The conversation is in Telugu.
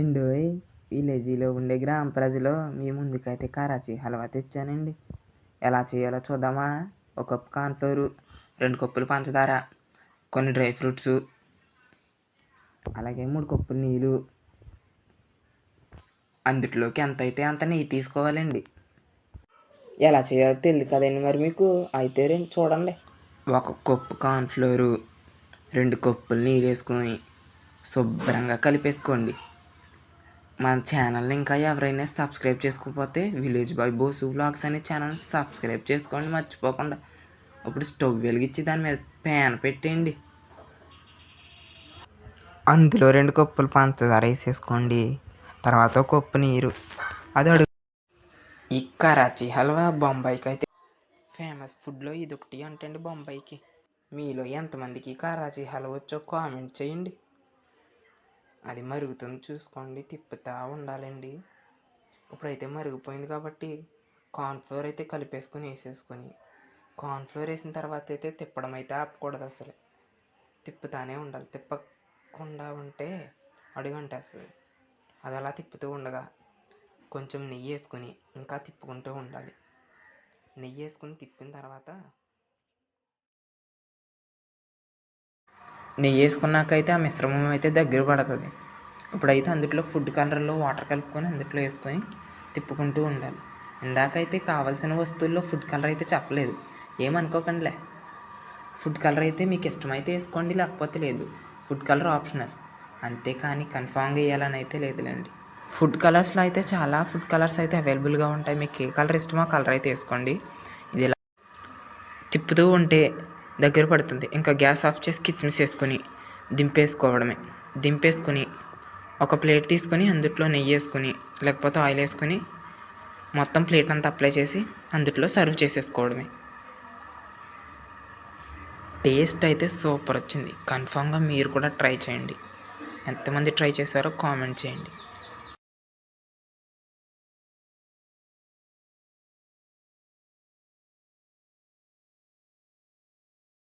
ఇండోయ్ విలేజీలో ఉండే గ్రామ ప్రజలు మీ ముందుకైతే కరాచీ హల్వా తెచ్చానండి. ఎలా చేయాలో చూద్దామా? ఒక కప్పు కార్న్‌ఫ్లోరు, 2 కప్పులు పంచదార, కొన్ని డ్రై ఫ్రూట్సు, అలాగే 3 కప్పులు నీళ్ళు. అందులోకి ఎంతైతే అంత నెయ్యి తీసుకోవాలండి. ఎలా చేయాలో తెలియదు కదండి మరి మీకు? అయితే రండి చూడండి. 1 కప్పు కార్న్‌ఫ్లోరు, 2 కప్పులు నీళ్ళు వేసుకొని శుభ్రంగా కలిపేసుకోండి. మన ఛానల్ని ఇంకా ఎవరైనా సబ్స్క్రైబ్ చేసుకోకపోతే విలేజ్ బాయ్ బోసు వ్లాగ్స్ అనే ఛానల్ని సబ్స్క్రైబ్ చేసుకోండి మర్చిపోకుండా. ఇప్పుడు స్టవ్ వెలిగించి దాని మీద ప్యాన్ పెట్టేయండి. అందులో 2 కప్పులు పంచదార వేసేసుకోండి. తర్వాత 1 కప్పు నీరు. అది అడుగు. ఈ కరాచీ హల్వా బొంబాయికి అయితే ఫేమస్ ఫుడ్లో ఇదొకటి అంటండి బొంబాయికి. మీలో ఎంతమందికి కరాచీ హల్వా వచ్చో కామెంట్ చేయండి. అది మరుగుతుంది చూసుకోండి, తిప్పుతూ ఉండాలండి. ఇప్పుడైతే మరిగిపోయింది కాబట్టి కార్న్‌ఫ్లోర్ అయితే కలిపేసుకొని వేసేసుకొని, కార్న్‌ఫ్లోర్ వేసిన తర్వాత అయితే తిప్పడం అయితే ఆపకూడదు అసలు. తిప్పుతానే ఉండాలి. తిప్పకుండా ఉంటే అడుగంటేస్తుంది. అది అలా తిప్పుతూ ఉండగా కొంచెం నెయ్యి వేసుకొని ఇంకా తిప్పుకుంటూ ఉండాలి. నెయ్యి వేసుకొని తిప్పిన తర్వాత నెయ్యి వేసుకున్నాకైతే ఆ మిశ్రమం అయితే దగ్గర పడుతుంది. ఇప్పుడైతే అందులో ఫుడ్ కలర్లో వాటర్ కలుపుకొని అందులో వేసుకొని తిప్పుకుంటూ ఉండాలి. ఇందాకైతే కావాల్సిన వస్తువుల్లో ఫుడ్ కలర్ అయితే చెప్పలేదు, ఏమనుకోకండిలే. ఫుడ్ కలర్ అయితే మీకు ఇష్టమైతే వేసుకోండి, లేకపోతే లేదు. ఫుడ్ కలర్ ఆప్షనల్, అంతేకాని కన్ఫామ్గా వేయాలని అయితే లేదులేండి. ఫుడ్ కలర్స్లో అయితే చాలా ఫుడ్ కలర్స్ అయితే అవైలబుల్గా ఉంటాయి. మీకు ఏ కలర్ ఇష్టమో ఆ కలర్ అయితే వేసుకోండి. ఇది ఇలా తిప్పుతూ ఉంటే దగ్గర పడుతుంది. ఇంకా గ్యాస్ ఆఫ్ చేసి కిస్మిస్ వేసుకొని దింపేసుకోవడమే. దింపేసుకొని ఒక ప్లేట్ తీసుకొని అందులో నెయ్యి వేసుకొని లేకపోతే ఆయిల్ వేసుకొని మొత్తం ప్లేట్ అంతా అప్లై చేసి అందులో సర్వ్ చేసేసుకోవడమే. టేస్ట్ అయితే సూపర్ వచ్చింది. కన్ఫామ్గా మీరు కూడా ట్రై చేయండి. ఎంతమంది ట్రై చేశారో కామెంట్ చేయండి.